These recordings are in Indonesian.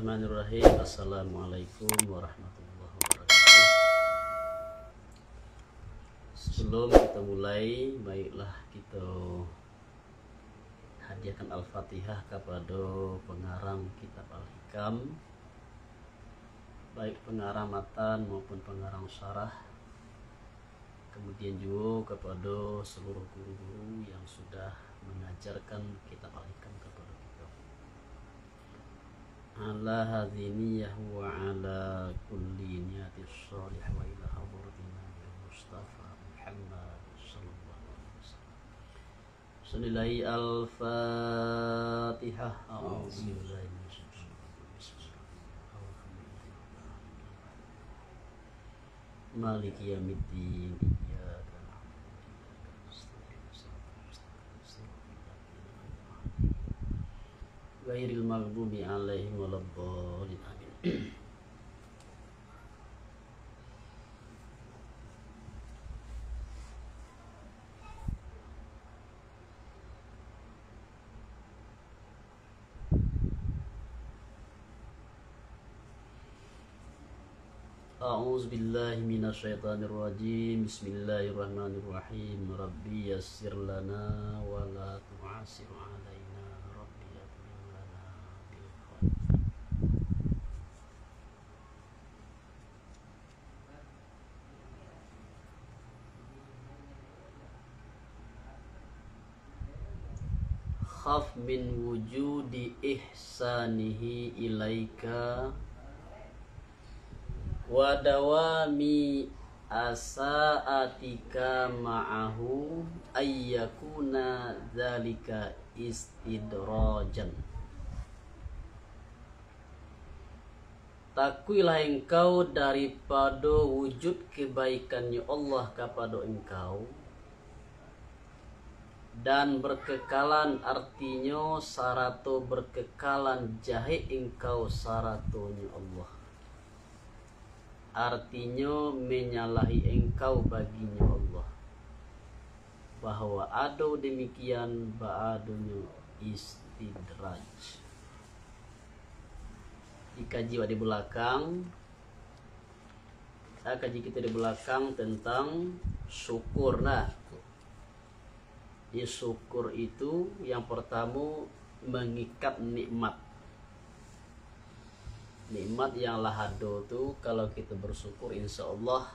Bismillahirrahmanirrahim. Assalamualaikum warahmatullahi wabarakatuh. Sebelum kita mulai, baiklah kita hadiahkan Al-Fatihah kepada pengarang kitab Al-Hikam, baik pengarang matan maupun pengarang syarah, kemudian juga kepada seluruh guru-guru yang sudah mengajarkan kitab Al-Hikam kepada kita. Ala hadhiniyah wa ala kulli niyatis shalih wa ila hadratina Mustafa Muhammad sallallahu alaihi wasallam. Sunillahi al-Fatihah. A'udzubillahi minasyaitonir rajim. Maliki yaumiddin. Iyyaka na'budu wa iyyaka nasta'in. Ghairil maghdubi 'alaihim waladdallin. Amin. A'udzu billahi minasyaitonir rajim. Bismillahirrahmanirrahim. Rabbi yassir lana wa la tu'assir 'alaina. Rabbi atmim lana bil khair. Khaf min wujudi ihsanihi ilaika wa dawami asaatika ma'ahu ayyakuna dzalika istidrajan. Takuilah engkau daripada wujud kebaikannya Allah kepada engkau, dan berkekalan artinya sarato berkekalan jahe engkau saratonya Allah, artinya menyalahi engkau baginya Allah, bahwa ada demikian ba'adunya istidraj. Dikaji di belakang, saya kaji kita di belakang tentang syukur. Nah, syukur itu yang pertama mengikat nikmat. Nikmat yang lahado tuh kalau kita bersyukur insya Allah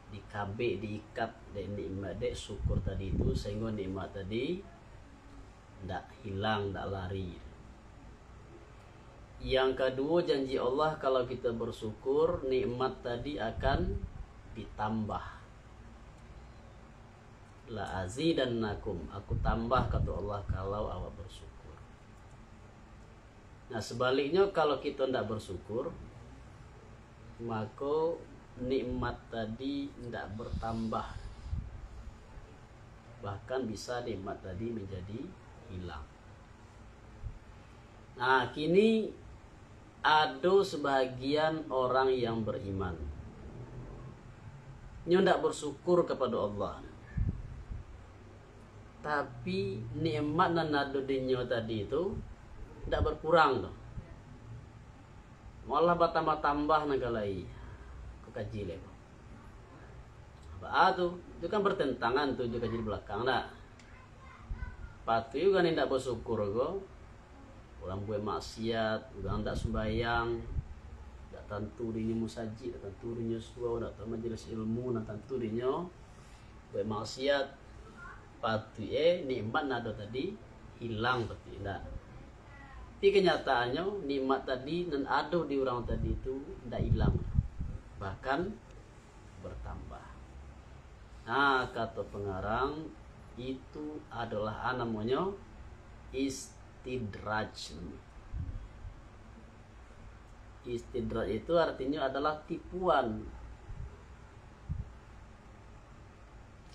di KB diikat dek nikmat dek syukur tadi itu, sehingga nikmat tadi tidak hilang, tidak lari. Yang kedua, janji Allah kalau kita bersyukur nikmat tadi akan ditambah. La azidannakum, aku tambah kata Allah kalau awak bersyukur. Nah sebaliknya kalau kita tidak bersyukur, maka nikmat tadi tidak bertambah, bahkan bisa nikmat tadi menjadi hilang. Nah kini ada sebagian orang yang beriman yang tidak bersyukur kepada Allah, tapi nikmat dan nadudinya tadi itu tidak berkurang, malah bertambah-tambah nagalai. Aku kaji lagi. Apa tuh? Itu kan bertentangan tuh juga kaji di belakang. Nah, patu juga tidak bersyukur go. Orang buat maksiat, orang tidak sembahyang, tidak tentu dirinya musajid, tidak tentu dirinya suau, tidak tentu majelis ilmu, tidak tentu dirinya buat maksiat. Patu nikmat nado tadi hilang pasti tidak. Tapi kenyataannya nikmat tadi dan ada di orang tadi itu tidak hilang, bahkan bertambah. Nah kata pengarang itu adalah namanya istidraj. Istidraj itu artinya adalah tipuan.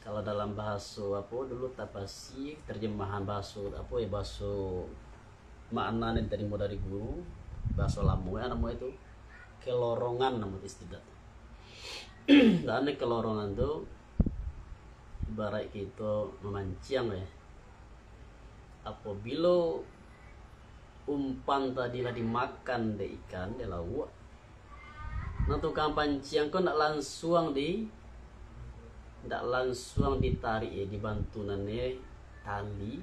Kalau dalam bahasa apa dulu tapasi terjemahan bahasa apa ya, bahasa makna yang terima dari guru bahasa lamu ya, namanya itu kelorongan, nama istidraj. Dan kelorongan tuh ibarat kita memancing ya. Apabila umpan tadilah dimakan de ikan de lauk. Nah tukang pancing kau ndak langsung ditarik ya, dibantu nane tali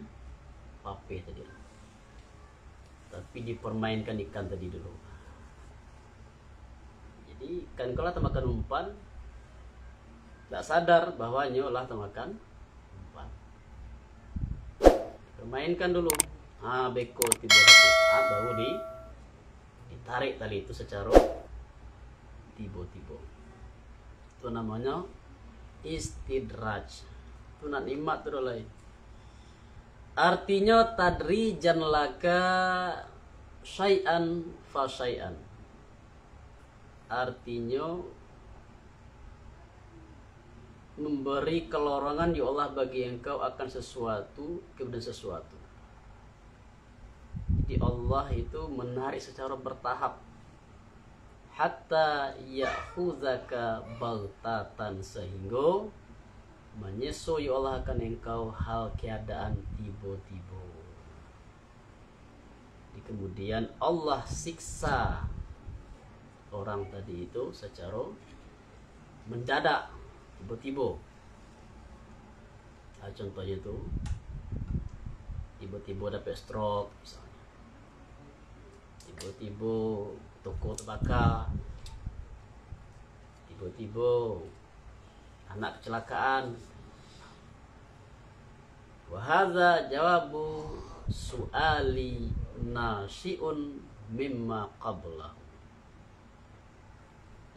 pape tadi, tapi dipermainkan ikan tadi dulu. Jadi kan kalau makan umpan tidak sadar bahwa nyolah makan umpan, permainkan dulu. Beko tiba satu saat baru ditarik tali itu secara tiba-tiba. Itu namanya istidraj. Itu nak nikmat tu lain. Artinya tadrijan laka syai'an fa syai'an. Artinya memberi kelorongan ya Allah bagi engkau akan sesuatu kemudian sesuatu. Jadi Allah itu menarik secara bertahap hatta ya'khuzaka baghtatan, sehingga menyeso ya Allah akan engkau hal keadaan tiba-tiba. Jadi kemudian Allah siksa orang tadi itu secara mendadak, tiba-tiba. Contohnya itu tiba-tiba dapat stroke misalnya. Tiba-tiba toko terbakar, tiba-tiba anak kecelakaan. Wahadza jawabu su'ali nasi'un mimma qablah.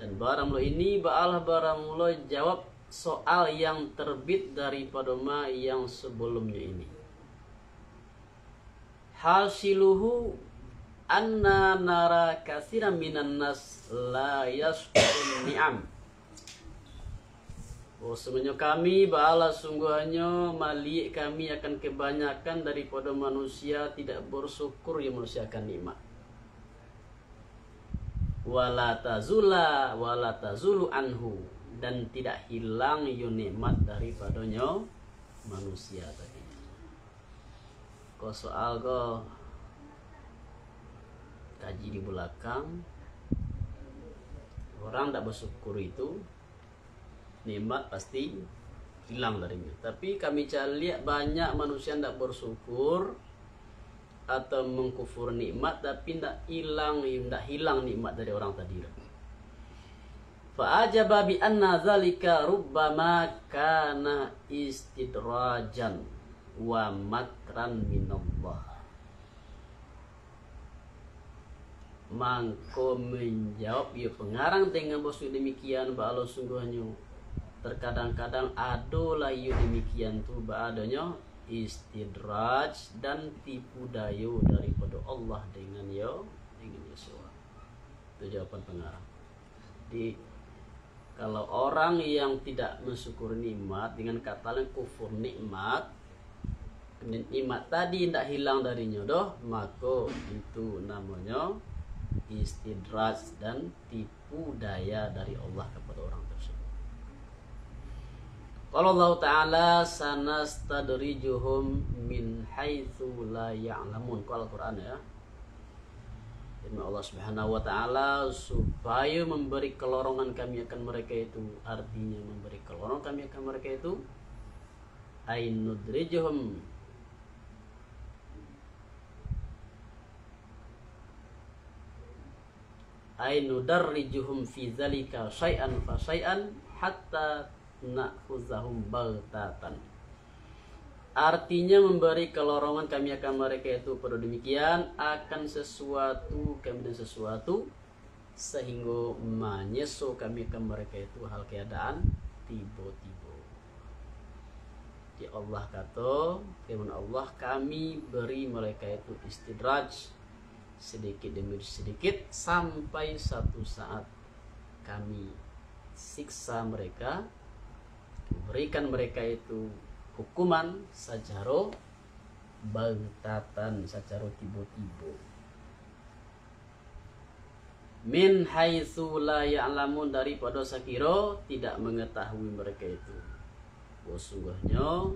Dan barang lo ini ba'alah barang lo jawab soal yang terbit daripada ma yang sebelumnya ini. Hasiluhu anna nara katsiran minan nas la yashkurun ni'am. Sebenarnya kami ba'ala sungguhnya malik kami akan kebanyakan daripada manusia tidak bersyukur yang manusia akan nikmat. Wala tazulu anhu, dan tidak hilang yu nikmat daripadanya manusia tadi. Kau soal kau kaji di belakang, orang tidak bersyukur itu nikmat pasti hilang darinya. Tapi kami lihat banyak manusia tidak bersyukur atau mengkufur nikmat, tapi tidak hilang nikmat dari orang tadi. Fa'ajaba bi anna zalika rubbama kana istidrajan wa makran minallah. Mangko menjawab ya pengarang dengan bosku demikian ba'ala sungguhnya terkadang-kadang adolah ya demikian tu ba'adanya istidraj dan tipu daya daripada Allah dengan Yeshua. Itu jawaban pengarang. Jadi kalau orang yang tidak mensyukur nikmat dengan kata lain kufur nikmat, nikmat tadi tidak hilang darinya doh, maka itu namanya istidraj dan tipu daya dari Allah kepada orang tersebut. Qala Allah Ta'ala sanastadrijuhum min haitsu la ya'lamun. Qala Al-Qur'an ya. Firman Allah Subhanahu wa taala supaya memberi kelorongan kami akan mereka itu, artinya memberi kelorongan kami akan mereka itu ainudrijuhum ainudarrijuhum fi zalika syai'an fa syai'an hatta na'khuzahum baghtatan. Artinya memberi kelorongan kami akan mereka itu pada demikian akan sesuatu kemudian sesuatu sehingga menyeso kami akan mereka itu hal keadaan tiba-tiba. Di Allah kata firman Allah kami beri mereka itu istidraj sedikit demi sedikit sampai satu saat kami siksa mereka, berikan mereka itu hukuman secara baghtatan, secara tiba-tiba. Min haitsu la ya'lamun, daripada sakira tidak mengetahui mereka itu. Sungguhnya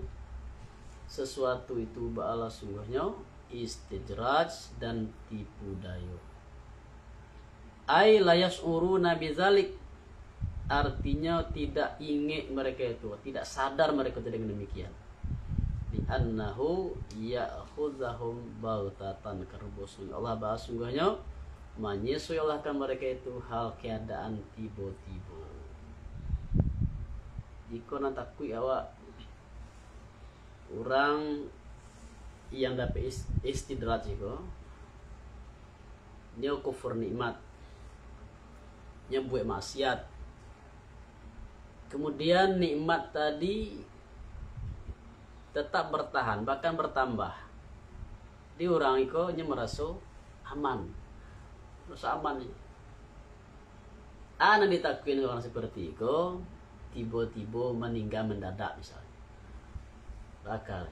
sesuatu itu ba'ala sungguhnya istidraj dan tipu daya. Ai la yash'uruna bidzalik, artinya tidak ingat mereka itu, tidak sadar mereka itu dengan demikian. Li'annahu ya'khudhahum baghtatan, karena Allah bahas sungguhnya menyesui Allah kan mereka itu hal keadaan tiba-tiba. Jika nak takui awak orang yang dapat istidraj itu, dia kufur nikmat, dia buat maksiat, kemudian nikmat tadi tetap bertahan bahkan bertambah, di orang itu dia merasa aman, Anak ditakuin orang seperti itu tiba-tiba meninggal mendadak misalnya, bakal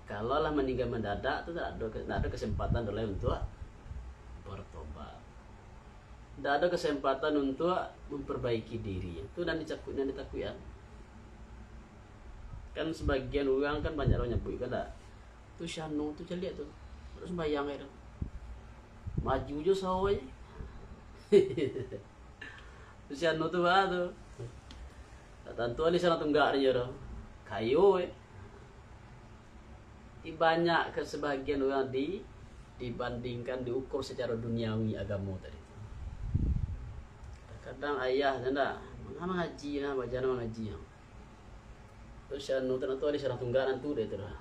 kalau lah meninggal mendadak itu tidak ada kesempatan oleh untuk bertobat, tidak ada kesempatan untuk memperbaiki diri, itu dan ditakuin. Kan sebagian orang kan banyak orang nyebut kan tak, tuh syanu tuh lihat tuh terus bayang itu maju je sawai tuh syanu tuh tuh tentu ada sana tunggak dia dah kayu banyak ke sebagian orang dibandingkan diukur secara duniawi agama tadi. Kadang ayah nanda mengaji nah baca mengaji. Terus anu tentu ada sana tunggak nantu deh tu dah.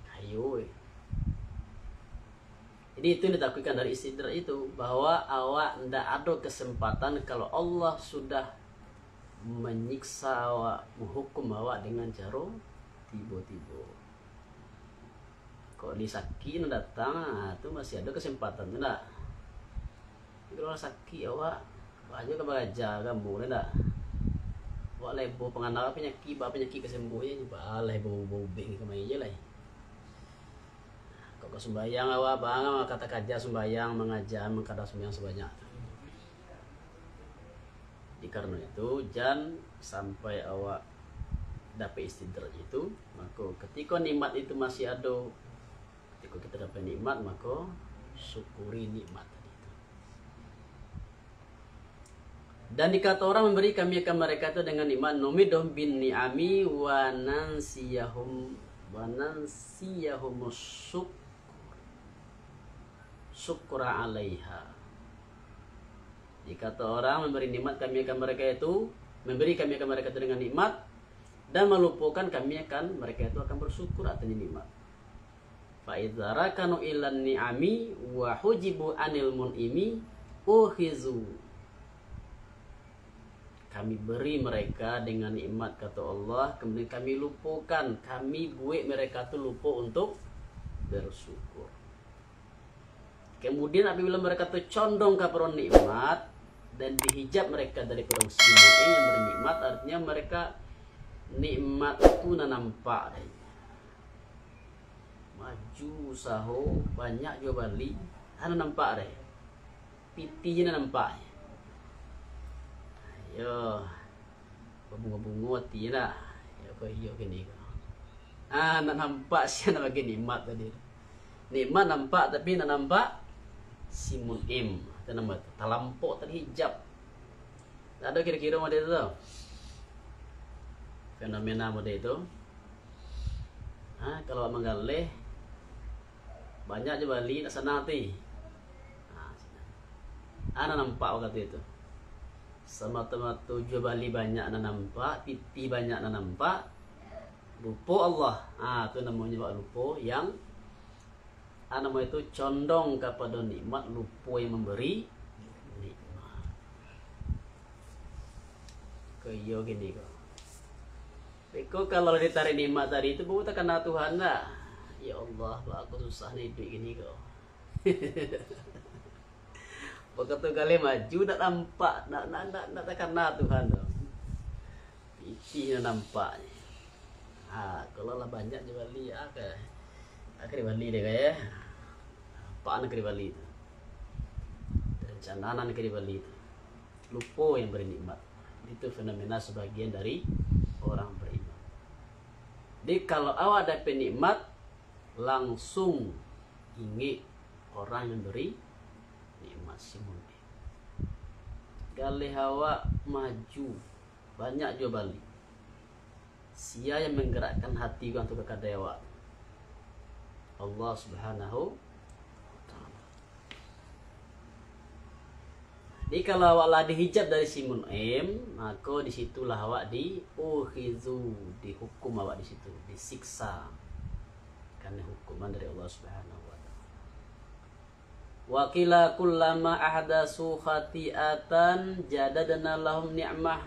Kayu. Jadi itu yang ditakutkan dari istidraj itu, bahwa awak tidak ada kesempatan kalau Allah sudah menyiksa awak, menghukum awak dengan cara tiba-tiba. Kalau disaki datang, itu masih ada kesempatan, tidak? Kalau sakit awak, banyak kebaca kamu, tidak? Awak lebo penganal penyakit kesembuhnya, coba lebo bing kemana aja lah. Kalau sembahyang awak bang kata kaja sembahyang mengajar mengkada sembahyang sebanyak. Karena itu jangan sampai awak dapat istidraj itu, maka ketika nikmat itu masih ada, ketika kita dapat nikmat maka syukuri nikmat tadi itu. Dan dikata orang memberi kami akan mereka itu dengan nikmat, numidhum bin ni'ami wa nansiyahum syukra 'alaiha. Jika orang memberi nikmat kami akan mereka itu, memberi kami akan mereka itu dengan nikmat dan melupakan kami akan mereka itu akan bersyukur atas nikmat. Fa idza rakanu ilan ni'ami wa hujibu anil mun'imi uhizu. Kami beri mereka dengan nikmat kata Allah, kemudian kami lupakan, kami buat mereka itu lupa untuk bersyukur. Kemudian apabila mereka itu condong kepada nikmat dan dihijab mereka dari kurang simak yang bernikmat, artinya mereka nikmat itu nampak maju saho banyak juga bali nampak deh pitinya nampak yo bunga-bunga hati lah ya kau hiyo gini nampak sih nama gini nikmat tadi nikmat nampak tapi nampak simun im nama talampok terhijab. Ada kira-kira model itu tau? Fenomena model itu. Kalau menggalih banyak je bali nak sana ti. Ana nampak waktu itu. Semata-mata tujuh bali banyak nak nampak, piti banyak nak nampak. Lupa Allah. Tu namanya lupa yang nama itu condong kepada nikmat, lupa yang memberi nikmat. Kaya gini kok. Beko kalau ditarik nikmat tadi itu bukan karena Tuhan lah. Ya Allah, aku susah nih hidup gini kok. Begitu kali maju nak nampak, nak karena Tuhan dong. Itu nampak. Kalau lah banyak juga lihat akhir Bali deh kayak apa anak Bali itu rencana anak Bali itu lupa yang bernikmat. Itu fenomena sebagian dari orang beriman. Jadi kalau awak dapat nikmat, langsung ingat orang yang beri nikmat simun. Galih awak maju, banyak juga balik. Sia yang menggerakkan hati gua untuk kepada awak. Allah Subhanahu wa Ta'ala. Jadi kalau awak lah dihijab dari simun maka disitulah awak dihukum awak di situ, disiksa karena hukuman dari Allah Subhanahu wa Ta'ala. Wa qila kullama ahdatsu khati'atan jadadna lahum ni'mah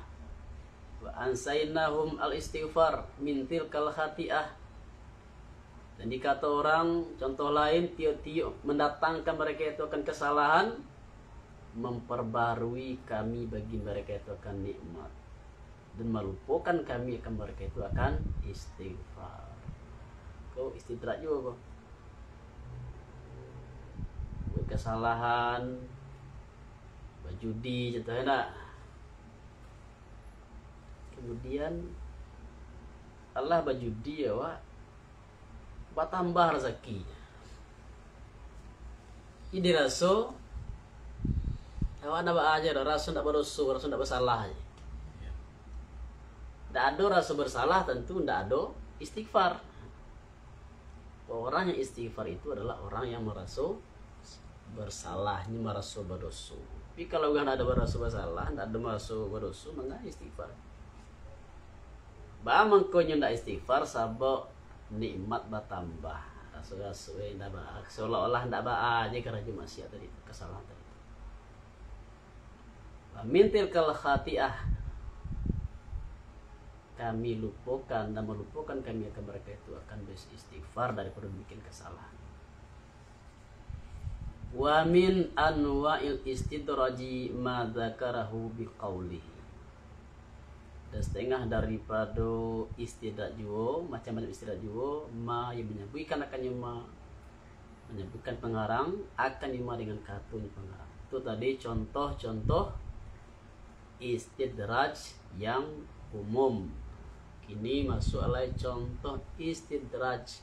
wa ansainahum al-istighfar min tilkal khati'ah. Dan dikata orang, contoh lain, tiap-tiap mendatangkan mereka itu akan kesalahan, memperbarui kami bagi mereka itu akan nikmat, dan melupakan kami akan mereka itu akan istighfar. Kau istidrak juga kau. Buat kesalahan, berjudi contohnya nak. Kemudian Allah berjudi ya wak, tambah rezeki. Ini rasul, awak nak aja dah, rasul nak berdosa, rasul nak bersalah. Tak ada rasa bersalah tentu tidak ada istighfar. Orang yang istighfar itu adalah orang yang merasa bersalahnya, merasa berdosa. Tapi kalau tidak ada merasa bersalah, tidak ada merasa berdosa, maka istighfar. Bah mengkonya tidak istighfar, sabak nikmat bertambah. Rasa-rasa tidak baik, seolah-olah tidak baik aja kerana maksiat tadi, kesalahan tadi. Mintil kal khati'ah, kami lupakan dan melupakan kami akan mereka itu akan beristighfar daripada bikin kesalahan. Wa min anwa'il istidraji ma dzakarahu biqaulihi. Dan setengah daripada istidraj juga, macam-macam istidraj juga, ma yang menyebutkan akan yuma, menyebutkan pengarang akan yuma dengan katanya pengarang. Itu tadi contoh-contoh istidraj yang umum. Kini masuk alai contoh istidraj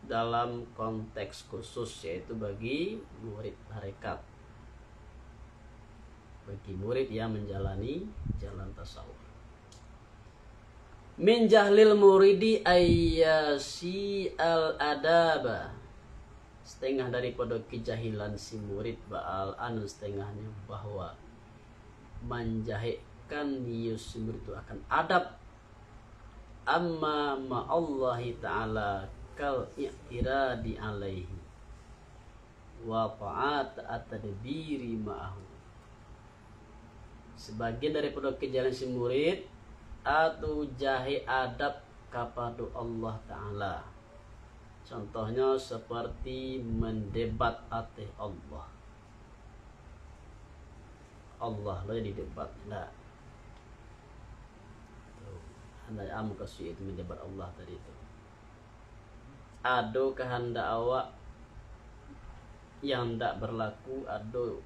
dalam konteks khusus, yaitu bagi murid harekat, bagi murid yang menjalani jalan tasawuf. Min jahlil muridi ayyasi al-adaba, setengah daripada kejahilan si murid ba'al anu setengahnya bahwa menjahitkan si murid itu akan adab amma ma'allahi ta'ala kal i'tiradi alaihi wa ta'at at-tadbiri ma'ahu. Sebagian daripada kejalan si murid atau jahi adab kepada Allah Ta'ala. Contohnya seperti mendebat atas Allah. Allah lah yang didebat. Nah, anda amu kasih itu mendebat Allah tadi itu. Ada kehendak awak yang tidak berlaku, ada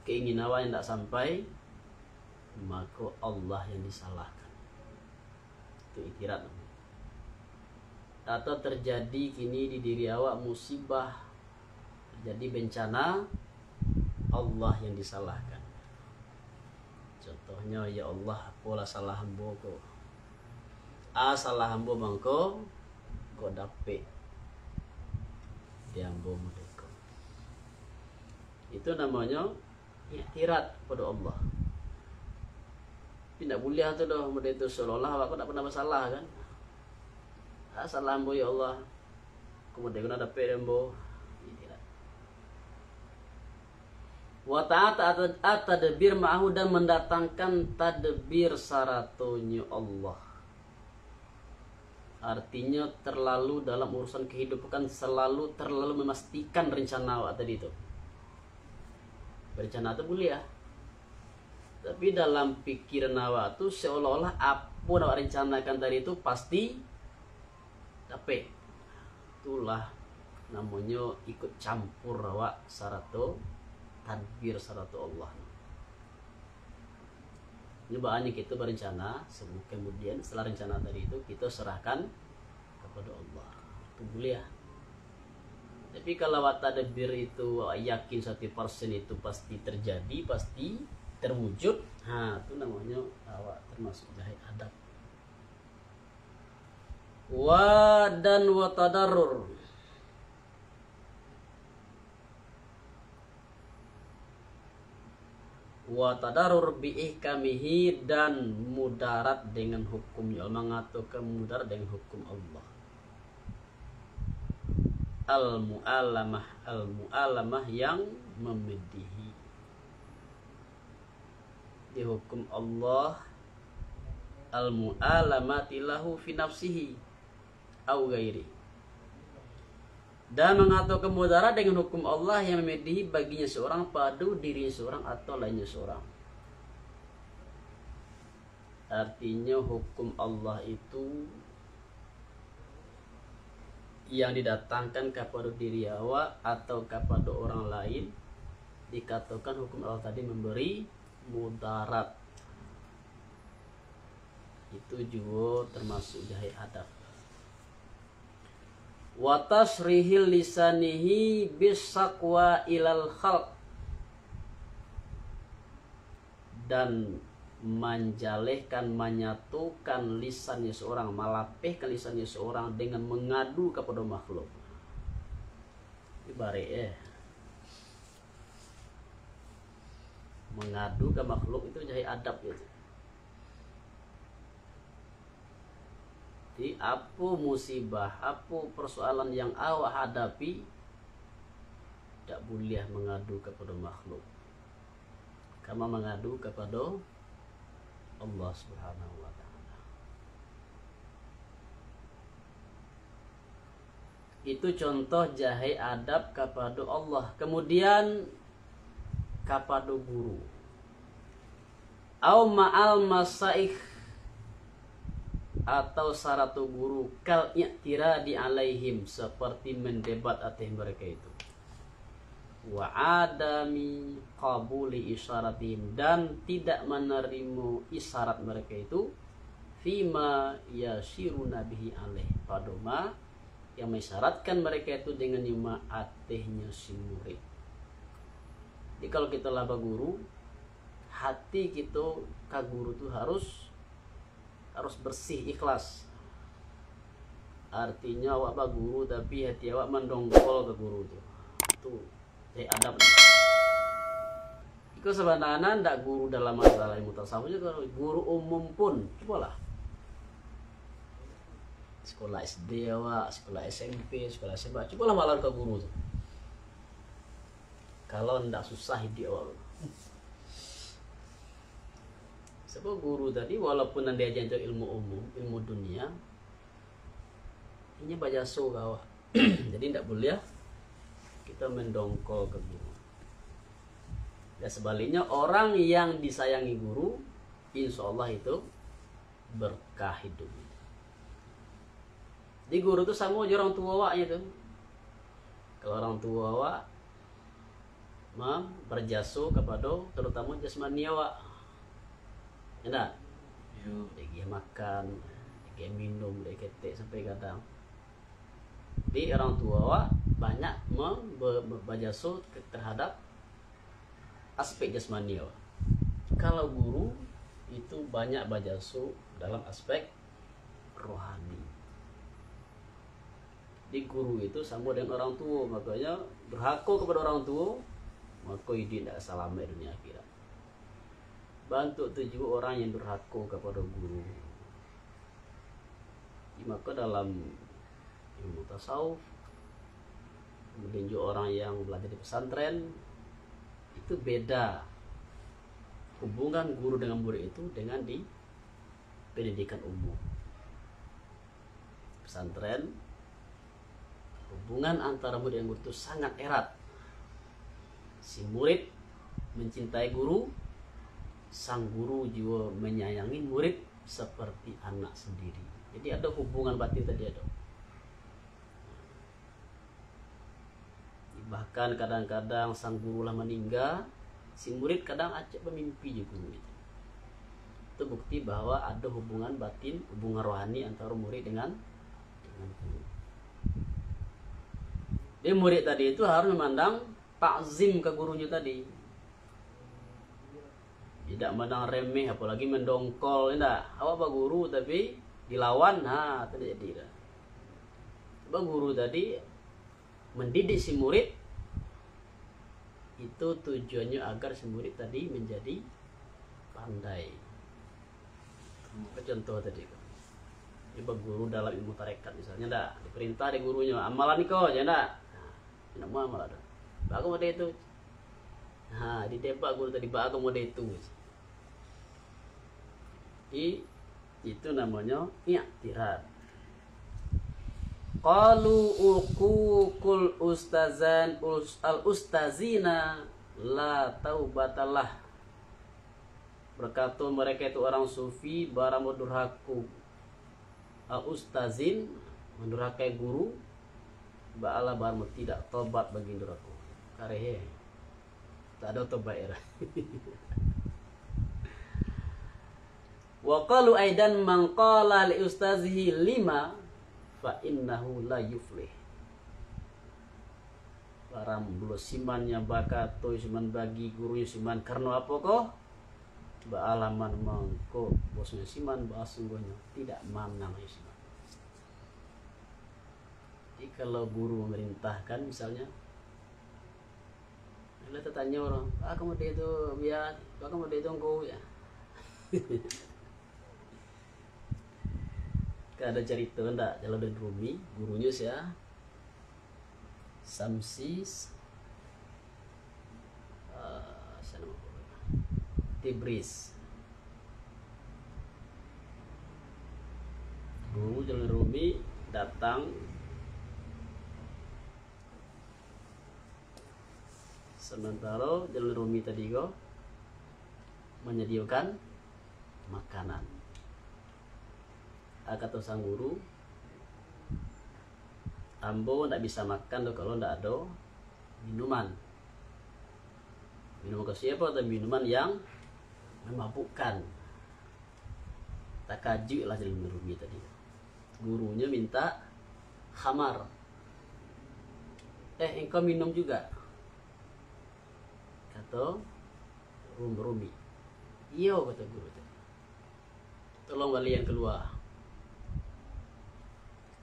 keinginan awak yang tidak sampai, maka Allah yang disalahkan. Itu iktirat. Atau terjadi kini di diri awak musibah, terjadi bencana, Allah yang disalahkan. Contohnya, ya Allah, apalah salah hamba ko. Salah hamba bangko, ko dapet di hamba mereka. Itu namanya iktirat pada Allah. Tidak boleh tu dah, benda itu seolah-olah aku tak pernah bersalah kan. Salah hamba ya Allah, kemudian kena dapat hamba. Wa ta'ata at-tadbir ma'ahu, dan mendatangkan tadbir saratonya Allah. Artinya terlalu dalam urusan kehidupan, terlalu memastikan rencana awak tadi itu. Berencana itu boleh ya, tapi dalam pikiran awak tu seolah-olah apa yang awak rencanakan tadi itu pasti dapat. Itulah namanya ikut campur awak sarato tadbir sarato Allah. Nyobaannya kita berencana, kemudian setelah rencana tadi itu kita serahkan kepada Allah. Itu boleh ya. Tapi kalau tadbir itu yakin 100% itu pasti terjadi, pasti terwujud, nah itu namanya awak termasuk jahai adab. Dan wa tadarrur. Wa tadarrur bi ihkamihi, dan mudarat dengan hukumnya, mengatakan mudarat dengan hukum Allah. Al-mu'alamah yang memedihi di hukum Allah. Al-mu'alamati lahu fi nafsihi au ghairi, dan mengatakan mudarat dengan hukum Allah yang memedihi baginya seorang pada diri seorang atau lainnya seorang. Artinya hukum Allah itu yang didatangkan kepada diri awak atau kepada orang lain, dikatakan hukum Allah tadi memberi mudarat. Itu juga termasuk jahai adab. Wa tasrihil lisanihi bisaqwa ilal khalq, dan menjalehkan, menyatukan lisannya seorang, melapehkan lisannya seorang dengan mengadu kepada makhluk. Ibarat mengadu ke makhluk itu jahai adab gitu. Jadi apa musibah, apa persoalan yang awak hadapi, tidak boleh mengadu kepada makhluk, karena mengadu kepada Allah Subhanahu wa ta'ala. Itu contoh jahai adab kepada Allah. Kemudian kepada guru. Au ma'al masaikh, atau saratu guru, kal i'tiradi alaihim, seperti mendebat atas mereka itu. Wa adami qabuli isyaratihim, dan tidak menerima isyarat mereka itu, fima yasiruna bihi alaih, pada ma yang mengisyaratkan mereka itu dengan lima atehnya si murid. Jadi kalau kita laba guru, hati kita ke guru itu harus bersih, ikhlas. Artinya awak guru tapi hati awak mendongkol ke guru itu adab. Itu sebenarnya tidak guru dalam masalah ilmu tasawuf, kalau guru umum pun, cobalah sekolah SD awak, sekolah SMP, sekolah SMA, cobalah malah ke guru tuh. Kalau tidak susah hidup awak. Sebab guru tadi walaupun nanti aja ilmu umum, ilmu dunia, ini baca so kawak. Jadi tidak boleh kita mendongkol ke guru. Dan sebaliknya orang yang disayangi guru, insya Allah itu berkah hidup. Di guru itu sama aja orang tua awaknya tuh. Kalau orang tua awak berjasa kepada terutama jasmani awak, enak. Dia makan, dia minum, dia ketek sampai kadang. Di orang tua awak banyak berjasa terhadap aspek jasmani awak. Kalau guru itu banyak berjasa dalam aspek rohani. Di guru itu sama dengan orang tua, makanya berhakku kepada orang tua, maka hidup tidak selamat dunia akhirat. Bantu tujuh orang yang berhakku kepada guru. Maka dalam ilmu tasawuf, kemudian juga orang yang belajar di pesantren, itu beda hubungan guru dengan murid itu dengan di pendidikan umum. Pesantren, hubungan antara murid dan guru itu sangat erat. Si murid mencintai guru, sang guru juga menyayangi murid seperti anak sendiri. Jadi ada hubungan batin tadi ada. Bahkan kadang-kadang sang guru lah meninggal, si murid kadang acak bermimpi je guru itu. Itu bukti bahwa ada hubungan batin, hubungan rohani antara murid dengan guru. Dia murid tadi itu harus memandang takzim ke gurunya tadi. Tidak memandang remeh, apalagi mendongkol. Tidak, awak pak guru tapi dilawan, terjadi. Pak guru tadi mendidik si murid, itu tujuannya agar si murid tadi menjadi pandai. Contoh tadi, ibu guru dalam ilmu tarekat misalnya, dah diperintah di gurunya amalan kau aja, tidak mau amal ada. Bagus model itu, di tempat guru tadi bagus model itu. Itu namanya i'tirad. Qalu uququl ustazan al ustazina la taubatalah. Berkata mereka itu orang sufi barang mendurhaku al ustazin, mendurhakai guru, ba'ala barmu tidak tobat bagi duraku. Karehe tak ada tobat era. Wa qalu aidan man qala li ustazihi lima fa innahu la yuflih. Barang bulu simannya bakato siman bagi guru siman karena apa kok? Ba'alaman mangko bosnya siman bahasungguhnya tidak mamnang siman. Jadi kalau guru memerintahkan misalnya, kita tanya orang, kamu dia itu biar, kamu dia itu engkau ya. Ada cerita enggak Jalaluddin Rumi, gurunya sih ya Samsis Tibris. Guru Jalaluddin Rumi datang sementara Jalaluddin Rumi tadi kok menyediakan makanan. Kata sang guru, ambo tidak bisa makan tuh kalau tidak ada minuman. Minuman ke siapa? Atau minuman yang memabukkan. Tak kaji lah jadi Rumi tadi. Gurunya minta khamar. Engkau minum juga? Kata Rumi. Iyo, kata guru tadi. Tolong kalian keluar.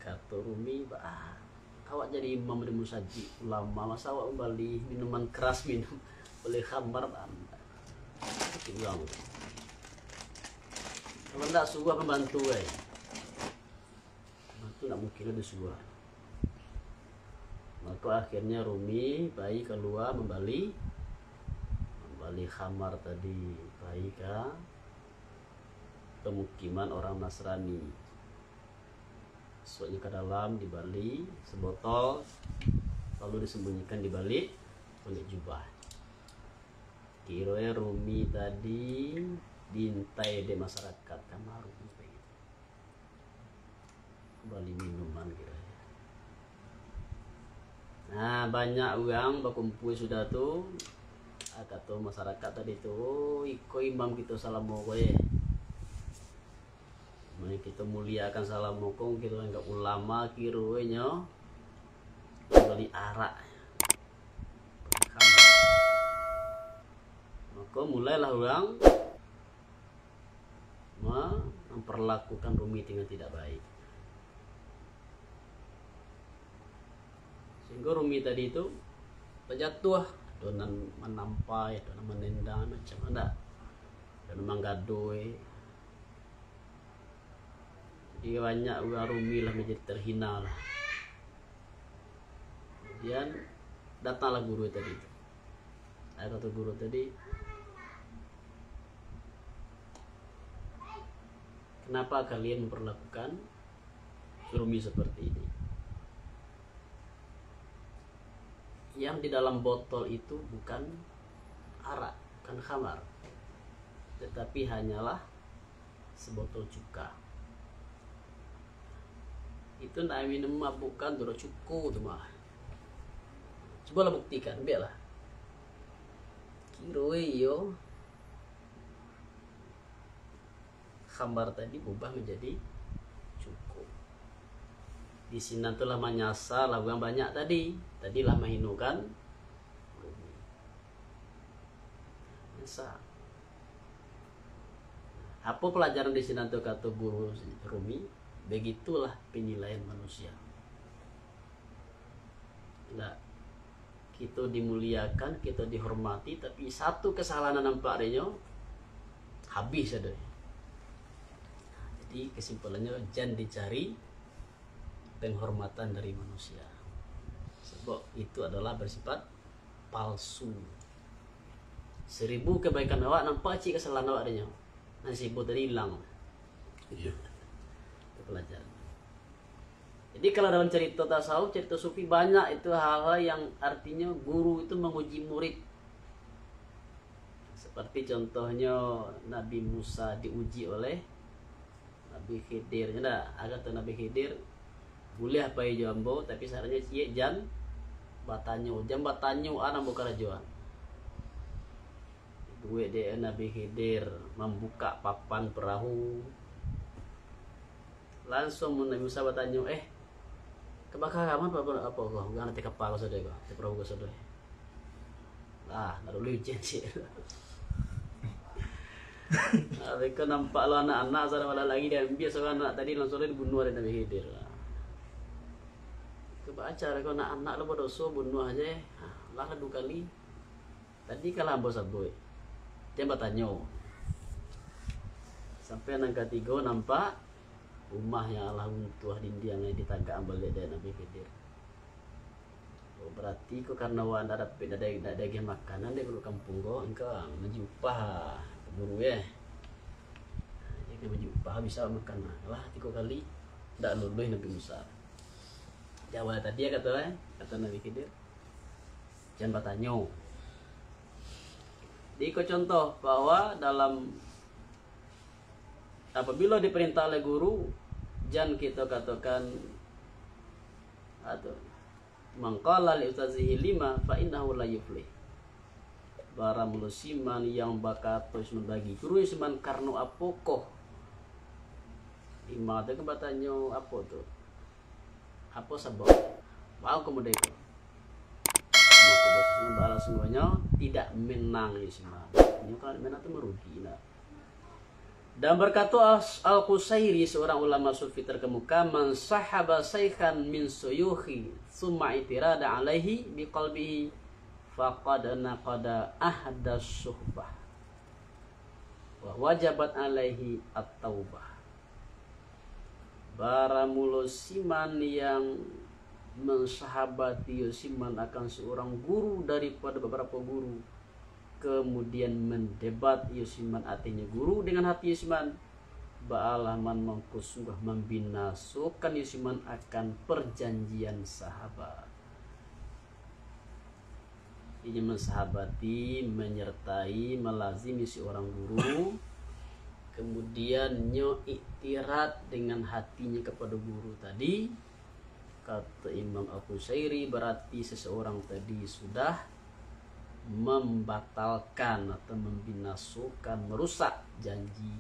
Kata Rumi, awak jadi imam di musaji ulama, masa awak kembali minuman keras minum boleh khamar anda. Kalau tidak suah pembantu pembantu tidak mungkin ada suah. Maka akhirnya Rumi bayi keluar membali khamar tadi, bayi ke pemukiman orang Nasrani. Masuknya ke dalam dibalik sebotol, lalu disembunyikan di balik kulit jubah. Kiranya Rumi tadi diintai di masyarakat kamar kembali minuman kiranya. Nah banyak orang berkumpul sudah tuh, kata masyarakat tadi tuh, iko imam kita salam mau mari kita muliakan salam mokong kita enggak ulama kiruenya kembali arak. Maka mulailah orang memperlakukan Rumi dengan tidak baik. Sehingga Rumi tadi itu terjatuh, donan menampai, donan menendang macam mana, donan menggadoy. Jadi banyak orang Rumi lah menjadi terhina lah. Kemudian datanglah guru tadi. Kata guru tadi, kenapa kalian memperlakukan Rumi seperti ini? Yang di dalam botol itu bukan arak, bukan khamar, tetapi hanyalah sebotol cuka. Itu nak minum mabukkan dulu cukup tu mah. Cobalah buktikan, biarlah. Kiroi yo khamar tadi berubah menjadi cukup. Di sini tuh lama nyasar lagu yang banyak tadi lama hinukan Rumi nyasar. Apa pelajaran di sini tuh kata guru Rumi? Begitulah penilaian manusia. Nah, kita dimuliakan, kita dihormati, tapi satu kesalahan nampak adanya habis ada. Jadi kesimpulannya jangan dicari penghormatan dari manusia, sebab itu adalah bersifat palsu. 1000 kebaikan awak nampak cik kesalahan awak adanya, nanti 1000 tadi hilang. Iya. Itu pelajaran. Jadi kalau dalam cerita tasawuf, cerita sufi banyak itu hal-hal yang artinya guru itu menguji murid. Seperti contohnya Nabi Musa diuji oleh Nabi Khidir. Ada kata Nabi Khidir boleh apa ya jambo, tapi sarannya cie jan batanyo anak buka rajuan. Duit dia Nabi Khidir membuka papan perahu. Langsung Nabi Musa bertanya, kebakaran apa kau? Gak nanti kapal kau sudah kau, di perahu kau sudah. Lah, nak dulu ujian sih. Mereka nampak lo anak-anak sana malah lagi dia biasa so anak tadi langsung dibunuh oleh Nabi Khidir. Kebaca kau anak-anak lo berdosa bunuh aja, lah 2 kali. Tadi kalah bos aboy, dia bertanya. Sampai yang ketiga nampak rumah yang Allah untuh dinding yang ditagak balik dari Nabi Khidir. Oh, berarti kok karena wan ada daging makanan dia perlu kampung kok engkau menjupah buru ya. Jadi menjupah bisa makan lah 3 kali ndak luluh Nabi Musa. Jawab tadi ya kata Nabi Khidir. Jangan bertanya. Jadi kau contoh bahwa dalam apabila diperintah oleh guru, jangan kita katakan atau mangqala li ustazihi lima fa innahu la yuflih. Bara musiman yang bakat terus membagi guru siman karno apokoh. Lima itu kebatanya apa tuh? Apa sebab? Mau kemudian maka bosnya balas semuanya tidak menang ya siman. Ini kalau menang itu merugi lah. Dan berkata Al-Qusairi, seorang ulama sufi terkemuka, man sahaba saykhan min suyukhi summa itirada alaihi biqalbihi faqad naqada ahda suhbah wa wajabat alaihi at-taubah. Baramulo siman yang mensahabati siman akan seorang guru daripada beberapa guru, kemudian mendebat Yusiman artinya guru dengan hati Yusiman, ba'alaman mengkusungah membinasukan Yusiman akan perjanjian sahabat. Ini mensahabati, menyertai, melazimi seorang guru, kemudian iktirat dengan hatinya kepada guru tadi. Kata Imam Al-Qusairi, berarti seseorang tadi sudah membatalkan atau membinasukan, merusak janji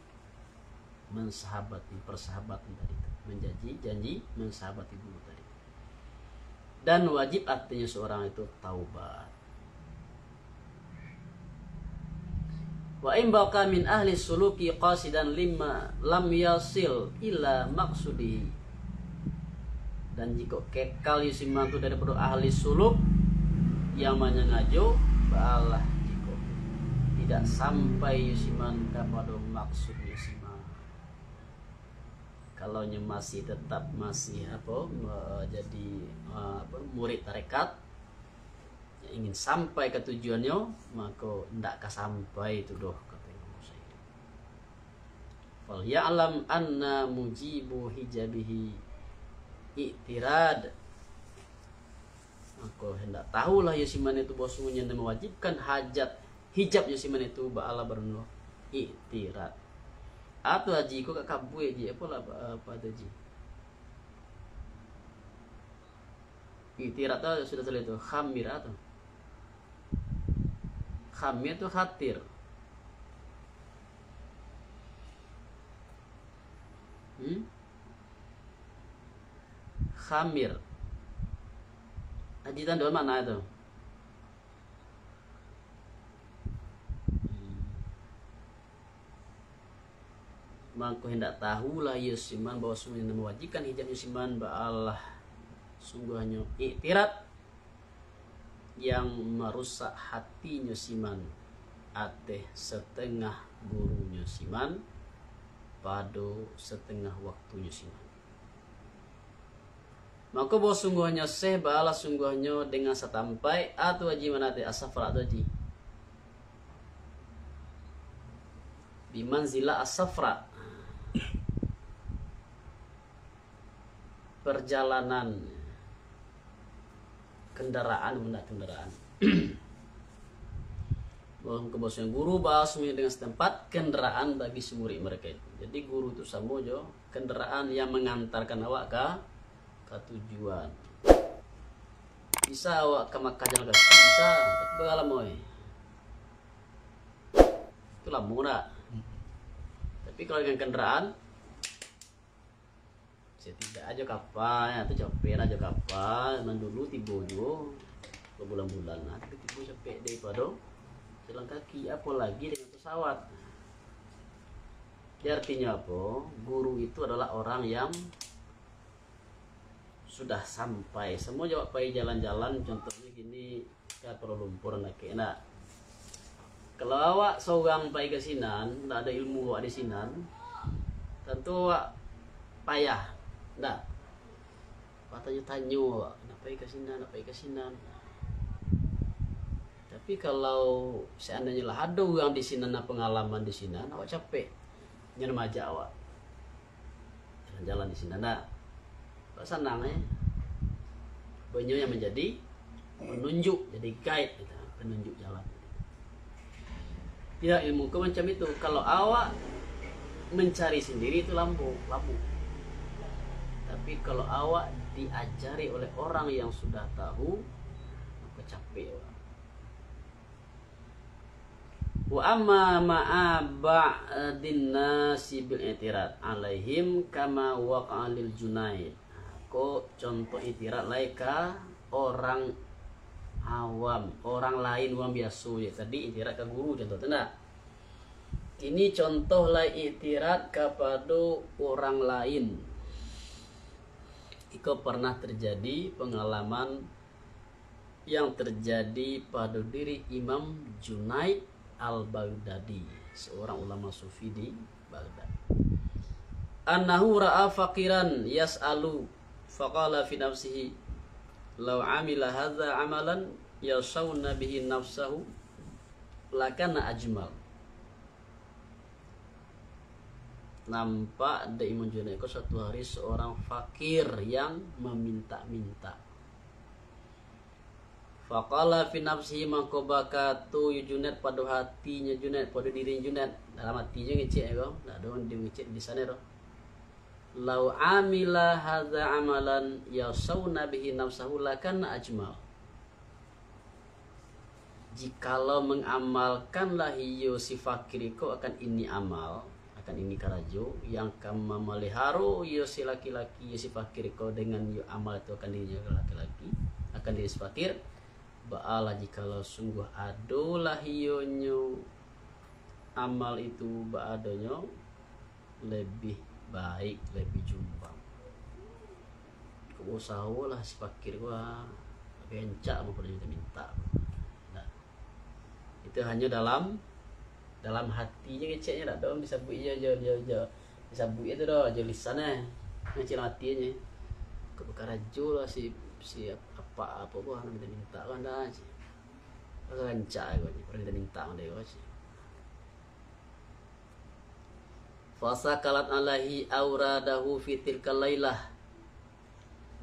mensahabati persahabatan tadi, menjanji janji mensahabati guru tadi. Dan wajib artinya seorang itu taubat. Wa in baqa min ahli suluki qasidan lima lam yasil ila maqsudihi. Dan jika kekal yusiman itu daripada ahli suluk yang menyengaja balah jika tidak sampai yusiman kepada maksud yusiman. Kalau masih tetap jadi murid tarekat yang ingin sampai ke tujuannya, maka tidak sampai itu doh kata Imam Syafi'i. Fal ya'lam anna mujibu hijabihi i'tirad. Maka hendak tahulah Yusiman itu bosnya yang mewajibkan hijab Yusiman itu ba'ala bernuh i'tirad. Atau haji kok kabu aja apa haji. I'tirad itu sudah selesai itu khamir atau khamir itu khatir. khamir. Ajitan dua mana itu? Maka hendak tahulah Yusiman bahwa sungguhnya mewajibkan hijab Yusiman Allah sungguhnya iktirat yang merusak hati Yusiman ateh setengah guru Yusiman pada setengah waktu Yusiman. Maka bahwa sungguhnya bala sungguhnya dengan setampai atau haji manate asafra atau haji bimanzila asafra perjalanan kendaraan bahwa kebosnya guru bahas dengan setempat kendaraan bagi murid mereka itu. Jadi guru itu sama jo kendaraan yang mengantarkan awak ke tujuan. Bisa awak ke Makkah jalan kaki bisa, tapi bagaimana moy? Itulah murah. Tapi kalau dengan kendaraan saya tidak aja kapal, atau capek aja kapal, dulu tibo jo berbulan-bulan, tapi tibo capek daripada jalan kaki, apalagi dengan pesawat. Jadi artinya apa? Guru itu adalah orang yang sudah sampai. Semua jawab pai jalan-jalan, contohnya gini ke Kuala Lumpur nak enak. Kalau awak seorang pai ke Sinan, tak ada ilmu awak di Sinan, tentu awak payah. Ndak. Tanya awak, nak pai ke Sinan, nak pai ke Sinan. Tapi kalau seandainya lah ada orang di Sinan, pengalaman di Sinan, awak capek. Jangan remaja awak jalan-jalan di Sinan, nah senang banyak yang menjadi penunjuk, jadi guide, penunjuk jalan. Tidak ilmu ke macam itu. Kalau awak mencari sendiri itu lampu. Tapi kalau awak diajari oleh orang yang sudah tahu, maka capek awak. Wa amma ma'aba'din nasi bil i'tirad alaihim kama waqa'a lil Junaid. Ko contoh i'tirad laika orang awam, orang lain orang biasa ya. Tadi i'tirad ke guru contoh tanda. Ini contoh lah i'tirad kepada orang lain. Iko pernah terjadi pengalaman yang terjadi pada diri Imam Junaid Al-Baghdadi, seorang ulama sufi di Baghdad. Annahu ra'a faqiran yas'alu faqala fi nafsihi law amila hadza amalan yasawna bihi nafsahu lakana ajmal. Nampak ada Imam Junaid itu suatu hari seorang fakir yang meminta-minta. Faqala fi nafsihi makobakatu Junaid pada hatinya Junaid, pada diri Junaid, dalam hatinya ngecek ya, tak ada dia ngecek di sana roh. Lau amila hadza amalan yasawna bihi nafsahu lakana ajmal. Jikalau mengamalkanlah hiyo si fakir itu akan ini amal, akan ini karajo yang kamu melihara yo si laki-laki yo si fakir itu dengan yo amal itu akan dirinya laki-laki, akan diri si fakir. Ba'ala jikalau sungguh adolah hionyo amal itu ba'adonyo lebih baik, lebih jumbang. Kau usaha lah si fakir gua bencak mau minta. Nah, itu hanya dalam hatinya ngeceknya tak dong disabui aja disabui itu dah aja lisannya ngecek hatinya. Kau bekarajo lah si apa gua minta kan dah sih. Rancak gua ni minta dia gua sih. Fasa kalat alaihi auradahu fi tilkal lailah.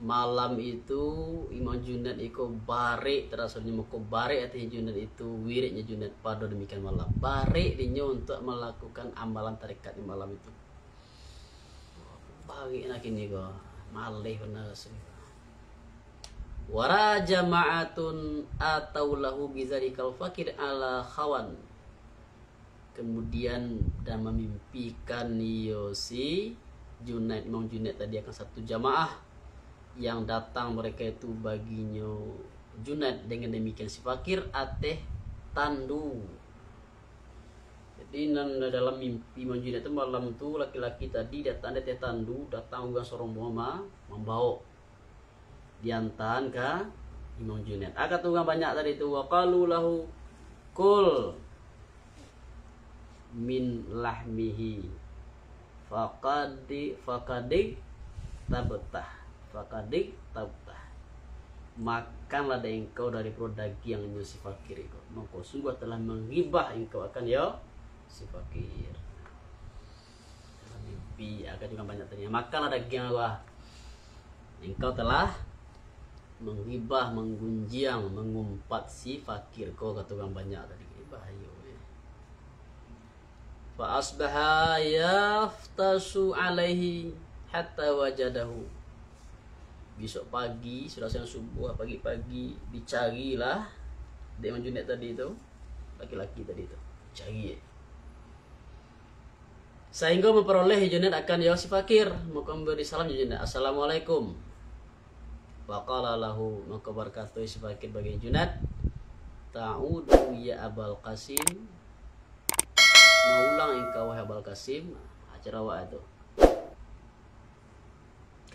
Malam itu Imam Junaid itu barek, terasalnya mau barek artinya Junaid itu wiridnya Junaid pada demikian malam. Barek dia untuk melakukan amalan tarekat di malam itu. Barek nak ini gua malih benar sih. Wara jama'atun atau lahu bizalikal fakir ala khawan. Kemudian dan memimpikan si Junaid, Imam Junaid tadi akan satu jamaah yang datang mereka itu baginya Junaid dengan demikian si fakir ateh tandu. Jadi dalam mimpi Imam Junaid itu malam itu laki-laki tadi datang teh tandu datang ugang sorong membawa diantan ke Imam Junaid. Agak tugang banyak tadi itu waqalu lahu kul min lahmihi faqadik tabtah makanlah engkau dari produk yang si fakir itu, maka sungguh telah menghibah engkau akan ya si fakir. Mimpi agak juga banyak tadi, makanlah daging Allah, engkau telah menghibah, menggunjang, mengumpat si fakir kau ketukang banyak tadi bahaya. Fa asbaha yaftasu alaihi hatta wajadahu. Besok pagi sudah siang subuh pagi-pagi dicarilah dia Junaid tadi itu, laki-laki tadi itu cari sehingga memperoleh Junaid akan ya si fakir, maka memberi salam Junaid, assalamualaikum. Faqala lahu, maka berkata si fakir bagi Junaid, ta'udu ya Abul Qasim, mau ulang engkau wahai Abul Qasim. Acara awak itu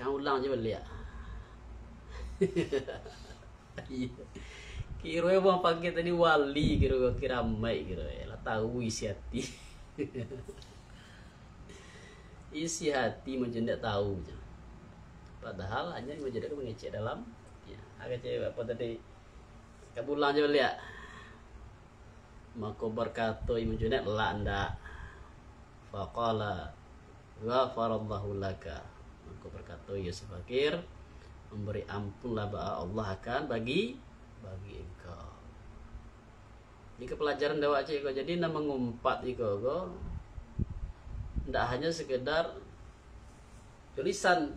kamu ulang je balik. Kira bang pakai tadi wali, kira mai lah tahu isi hati. Isi hati macam tidak tahu, padahal hanya macam tidak mengecek dalam ya agak cewek apa tadi kamu ulang je balik. Maka berkata Imam Junaid la ndak. Faqala ghafarallahu laka, maka berkata ya si fakir, memberi ampunlah Allah akan bagi engkau. Ini pelajaran dakwah cik, jadi nak mengumpat iko ndak hanya sekedar tulisan,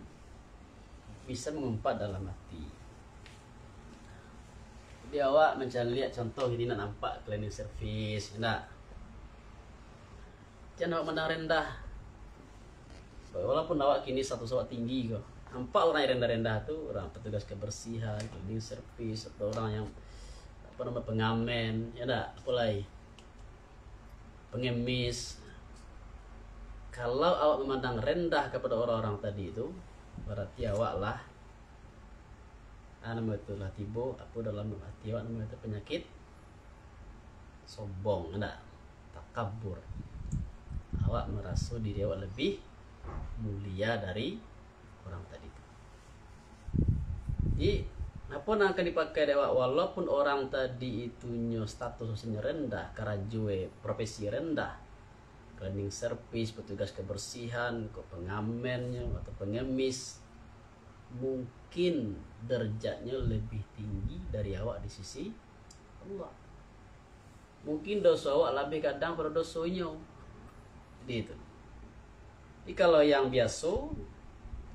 bisa mengumpat dalam hati. Jadi awak mencari lihat contoh ini nak nampak cleaning service, nak jangan awak mandang rendah. Walaupun awak kini status awak tinggi kok, nampak orang yang rendah-rendah tuh orang petugas kebersihan, cleaning service, atau orang yang apa namanya pengamen, ya nak, apalagi pengemis. Kalau awak memandang rendah kepada orang-orang tadi itu, berarti awak lah nama itu lah tibo apa dalam hati awak nama itu penyakit sombong, enggak takabur. Awak merasa diri awak lebih mulia dari orang tadi. Jadi apa yang akan dipakai dewa, walaupun orang tadi itunya statusnya rendah, karajue profesi rendah, cleaning service, petugas kebersihan, pengamennya atau pengemis, mungkin derajatnya lebih tinggi dari awak di sisi Allah. Mungkin dosa awak lebih kadang pada dosanya. Jadi itu. Jadi kalau yang biasa,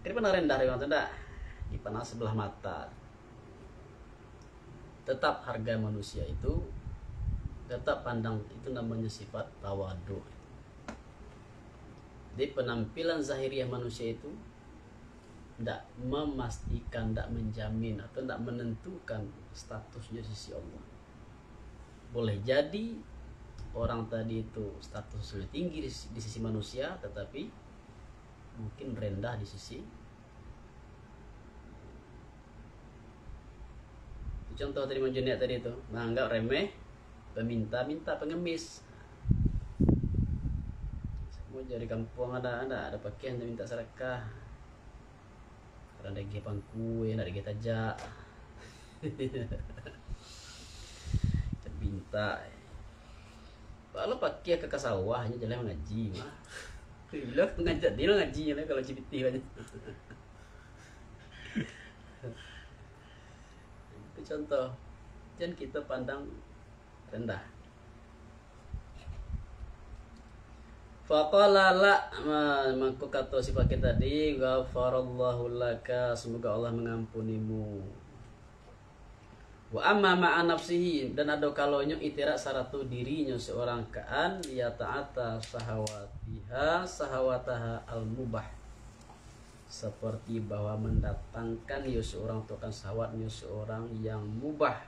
kira-kira rendah dari orang tidak dipandang sebelah mata. Tetap harga manusia itu, tetap pandang itu namanya sifat tawadu. Jadi penampilan zahiriah manusia itu tidak memastikan, tidak menjamin atau tidak menentukan statusnya di sisi Allah. Boleh jadi orang tadi itu statusnya tinggi di sisi manusia, tetapi mungkin rendah di sisi. Contoh tadi Imam Junaid tadi itu menganggap remeh peminta-minta, pengemis. Semua dari kampung ada pakaian minta sedekah. Ada gaya pangku, ada gaya tajak. Minta. Kalau pakai ke sawah hanya jalan mengaji mah. Bila ngajak dia ngaji lah kalau cipiti aja. Itu contoh. Jangan kita pandang rendah. Faqala la, maka kata si fakir tadi, ghafarallahu laka, semoga Allah mengampunimu. Wa amma ma'a nafsihi, dan ada kalaunya itirak saratu dirinya seorang kaan ya ta'ata sahawatiha sahawataha al-mubah, seperti bahwa mendatangkan seorang tukang syahwatnya seorang yang mubah,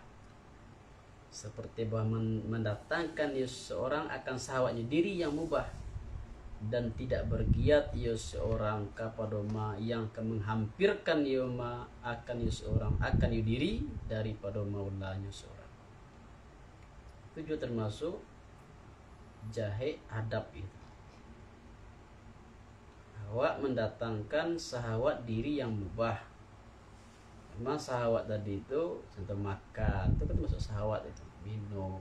seperti bahwa mendatangkan seorang akan syahwatnya diri yang mubah, dan tidak bergiat seorang kepada ma yang menghampirkan ma akan seorang akan diri daripada maulanya seorang. Itu juga termasuk jahe adab itu. Syahwat mendatangkan syahwat diri yang mubah. Memang syahwat tadi itu contoh makan, itu kan termasuk syahwat itu, minum,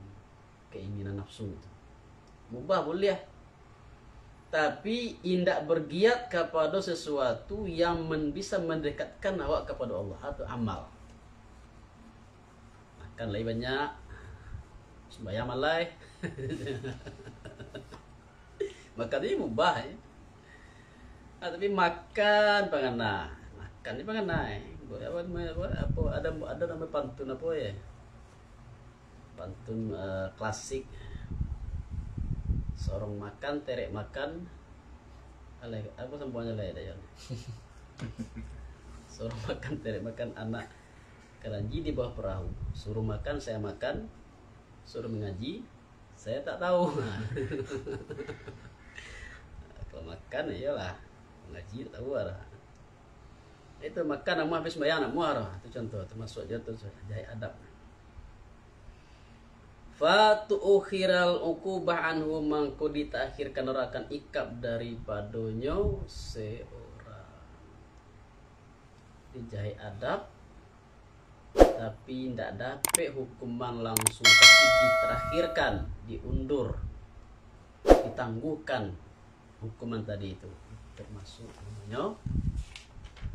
keinginan nafsu itu. Mubah boleh ya. Tapi tidak bergiat kepada sesuatu yang bisa mendekatkan awak kepada Allah atau amal. Makan lagi banyak, sembahyang malai. Makan ini mubah ya. Tapi makan pangana, makan ini pangana. Apa ada nama pantun apa ya? Pantun klasik. Seorang makan, terek makan, apa semuanya lah ya. Seorang makan, terek makan, anak keranji di bawah perahu. Suruh makan, saya makan. Suruh mengaji, saya tak tahu. Kalau makan iyalah, mengaji tak tahu lah. Itu makan namu habis bayang namu arah. Itu contoh, termasuk jatuh jahit adab. Fatu'ukhiral uqubah anhu mangko ditakhirkan akan ikab daripadanya seorang. Dijahit adab tapi tidak dapat hukuman langsung, tapi diterakhirkan, diundur, ditangguhkan hukuman tadi itu. Termasuk namanya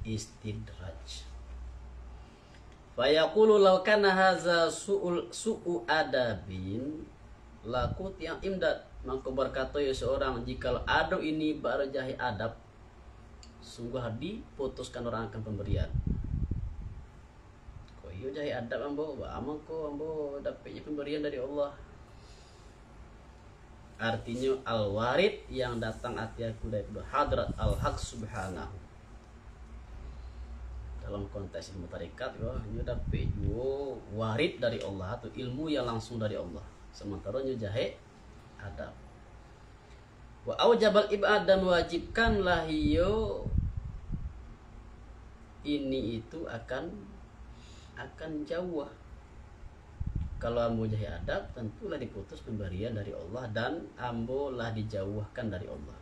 istidraj. Fayaqulu law kana hadza su'u adabin lakut yang imdad, maka berkata seorang, jika ada ini baru jahi adab, sungguh diputuskan orang akan pemberian. Kok iyo jahi adab ambo, ambo dapatnya pemberian dari Allah. Artinya al-warid yang datang hati aku dari hadrat al-haq subhanahu. Dalam konteks ilmu tarikat ini dapat juga warid dari Allah atau ilmu yang langsung dari Allah. Sementara nya jahe adab. Wa aujabal ibad, dan wajibkanlah iyo ini itu akan jauh. Kalau ambo jahe adab, tentulah diputus pemberian dari Allah dan ambo lah dijauhkan dari Allah.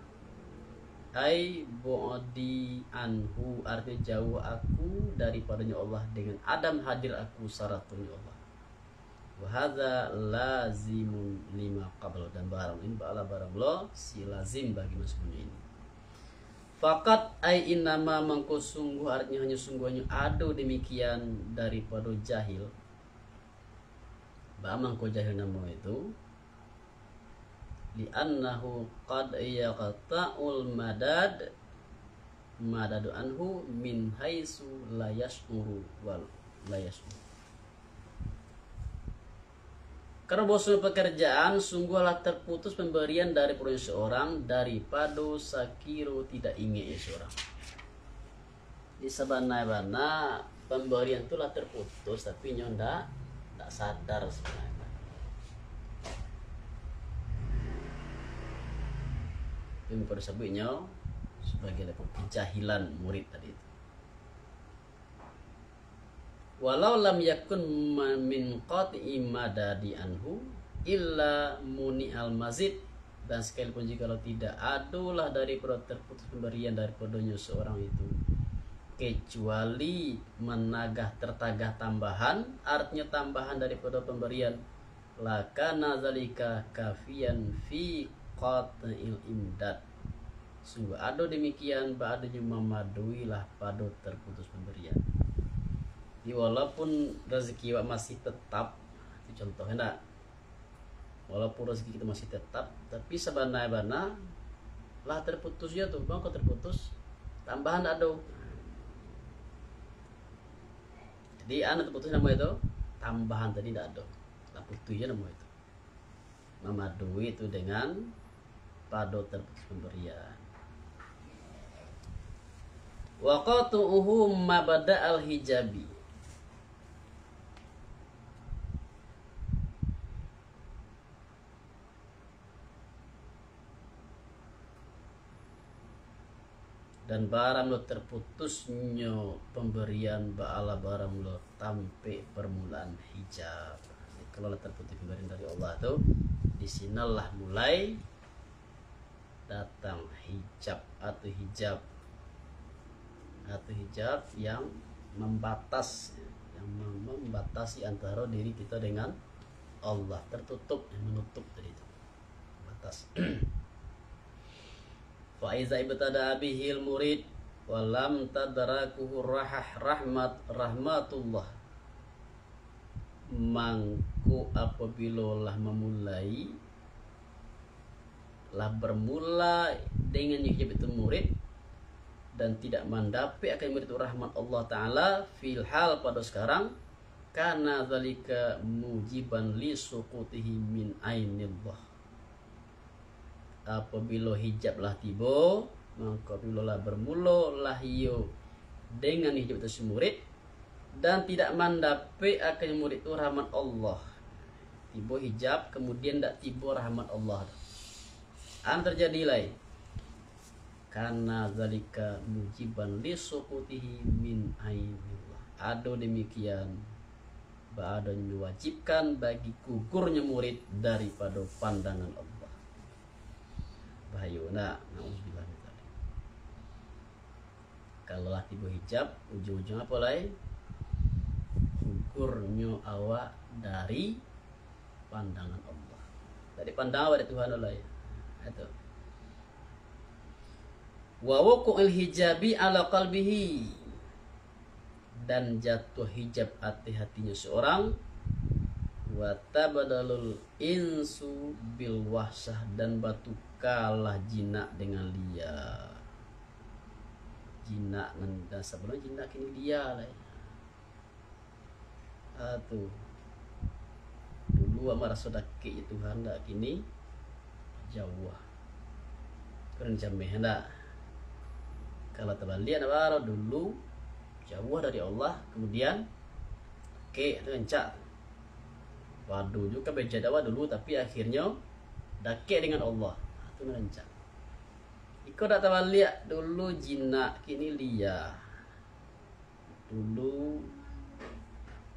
Ai bu'di anhu, artinya jauh aku daripadanya Allah dengan adam hadir aku syaratnya Allah. Wa hadza lazimun lima qabla, dan barang ini barang lo si lazim bagi sebelumnya ini. Fakat ai innama mangko sungguh, artinya hanya sungguhnya ado demikian daripada jahil. Ba mangko jahil namo itu li'annahu qad yaqta'ul madadu anhu min haitsu la yash'uru wal la yash'ur. Karena bosan pekerjaan sungguhlah terputus pemberian dari seorang daripada sakiro tidak ingin seorang. Di sabana-bana pemberian itulah terputus, tapi nyonda tak sadar sebenarnya. Ini pada sebutnya sebagai kejahilan murid tadi itu. Walau lam yakun min qat'i madadi anhu illa muni al mazid, dan sekalipun jika tidak adalah daripada terputus pemberian daripadanya seorang itu, kecuali tertagah tambahan, artinya tambahan daripada pemberian, lakana zalika kafian fi qat'il imdad, sungguh ada demikian ba'adanya memaduilah pada terputus pemberian. Jadi walaupun rezeki masih tetap, itu contohnya nak, walaupun rezeki kita masih tetap, tapi sebenarnya lah terputus ya tuh, bang kok terputus, tambahan ada. Jadi anak terputus nama itu, tambahan tadi tidak ada, lah putusnya nama itu, memadui itu dengan pada terputus pemberian. Wa qatu'uhu mabda'al hijabi. Dan barang lo terputusnya pemberian ba'ala barang lo tampe permulaan hijab. Kalau terputus pemberian dari Allah tuh, disinilah mulai datang hijab atau hijab yang membatasi antara diri kita dengan Allah, tertutup, menutup dari itu batas. Fa iza ibtada bihil murid wa lam tadrakuhu rahmatullah, mangku apabila lah memulai lah bermula dengan hijab itu murid dan tidak mendapat akan murid rahmat Allah Ta'ala fil hal pada sekarang, karena zalika mujiban li suqutihi min ainillah. Apabila hijab lah tiba, maka apabila lah bermula lah iyo dengan hijab itu murid dan tidak mendapat akan murid itu rahmat Allah. Tiba hijab kemudian tidak tiba rahmat Allah. Terjadi lain. Karena zalika mujiban li suqutihi min ainillah. Ada demikian, ada mewajibkan bagi gugurnya murid daripada pandangan Allah. Bahayuna, na'udzubillah min dzalik. Kalau lah tiba hijab, ujung-ujung apa lain? Gugurnya awak dari pandangan Allah. Dari pandangan dari Tuhan Allah ya. Itu. Wa wuqu'il hijabi ala qalbihi, dan jatuh hijab hatinya seorang, wa tabadalul insu bil wahsah, dan batu kalah jinak dengan liar. Jinak dan sebelum jinak kini liar lah. Tuh. Dulu amar sodaki Tuhan dah, kini jauh. Keren jameh dah. Kalau terbalik baru dulu jauh dari Allah, kemudian itu encak. Waduh juga berjadawa dulu, tapi akhirnya dake dengan Allah. Itu merencak. Iko dak terbalik dulu jinak, kini liar. Dulu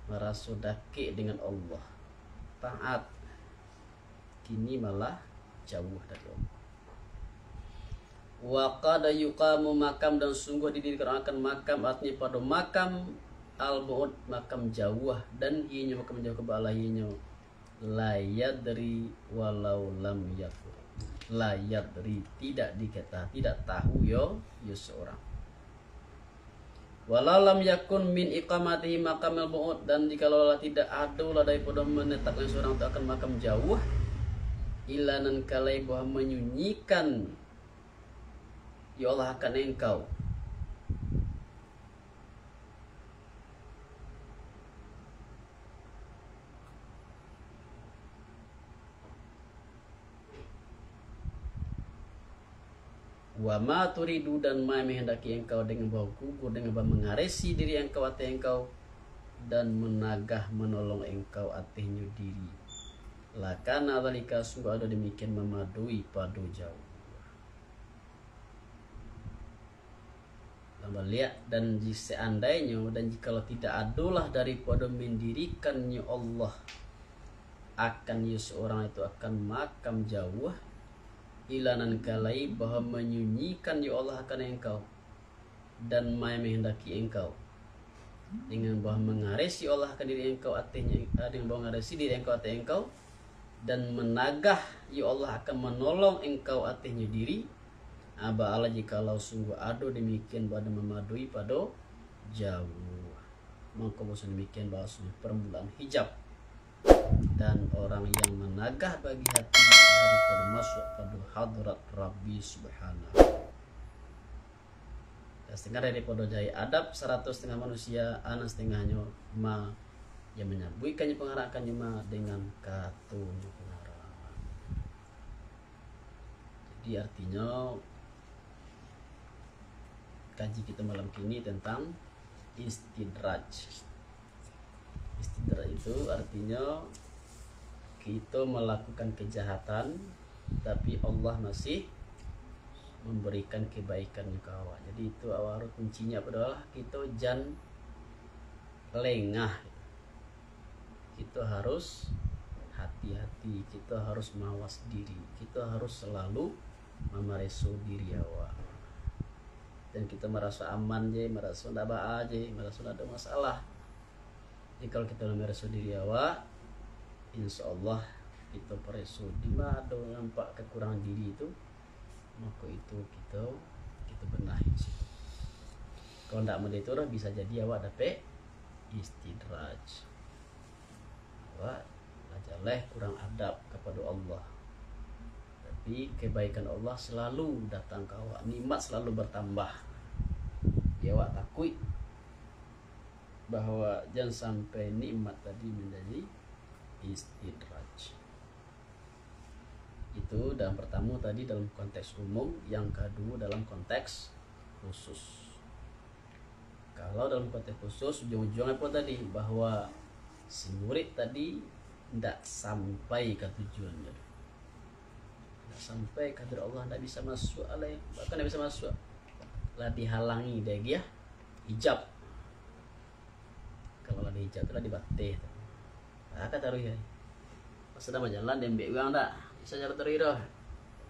merasa dake dengan Allah, taat, kini malah jauh dari Allah. Wa qad yuqamu makam, dan sungguh didirikan akan makam, artinya pada makam al-bu'ud, makam jauh, dan ianya makam jauh ke bawah ianya la yadri walau lam yakun. La yadri, tidak diketahui, tidak tahu yo seorang. Walau lam yakun min iqamatihi makam al-bu'ud, dan jikalau tidak ada lah daripada menetapkan seorang itu akan makam jauh, ilanan kalai bahwa menyunyikan ya Allah akan engkau. Wa ma turidu, dan ma menghendaki engkau dengan bawa gugur, dengan bawa mengaresi diri engkau atih engkau, dan menagah menolong engkau atihnya diri. Lakana dzalika, sungguh ada demikian memadui pada jauh. Lihat, dan seandainya dan jikalau tidak adalah daripada mendirikannya Allah akan seorang itu akan makam jauh, ilanan kalai bahwa menyunyikan ya Allah akan engkau, dan mai menghendaki engkau dengan bahwa mengaresi Allah akan diri engkau artinya dengan bahwa mengaresi diri engkau artinya engkau, dan menagah ya Allah akan menolong engkau artinya diri. Aba Allah jikalau sungguh ada demikian pada memadui pada jauh, maka bosan demikian bahasanya permulaan hijab, dan orang yang menagah bagi hati dari termasuk pada hadrat Rabbi Subhanahu. Setengah daripada jaya adab 100 setengah manusia, anak setengahnya ma yang menyabuikannya pengarakannya ma dengan katunya pengarakan. Jadi artinya kaji kita malam kini tentang istidraj. Istidraj itu artinya kita melakukan kejahatan tapi Allah masih memberikan kebaikan ke awak. Jadi itu awal kuncinya adalah kita jangan lengah. Kita harus hati-hati, kita harus mawas diri, kita harus selalu memeriksa diri awak. Dan kita merasa aman je, merasa tidak apa aja, merasa tidak ada masalah. Jadi kalau kita memeriksa diri awak, insya Allah kita periksa di mana ada nampak kekurangan diri itu, maka itu kita benahi. Kalau tidak mau itu bisa jadi awak dapat istidraj. Awak belajarlah kurang adab kepada Allah. Tapi kebaikan Allah selalu datang ke awak, nikmat selalu bertambah. Ya awak takut bahwa jangan sampai nikmat tadi menjadi istidraj. Itu dalam pertama tadi dalam konteks umum, yang kedua dalam konteks khusus. Kalau dalam konteks khusus ujung-ujungnya apa tadi, bahwa si murid tadi tidak sampai ke tujuannya, tidak sampai kader Allah, tidak bisa masuk alaih, bahkan tidak bisa masuk lah, dihalangi dia hijab. Kalau ada hijab itu lah dibatih. Nah, kata taruh ya pas sudah berjalan dia ambil uang tak bisa cara taruh itu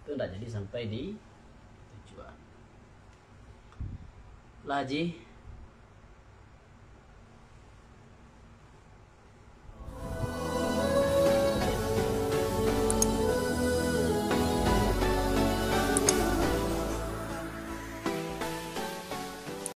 tidak jadi sampai di tujuan. Laji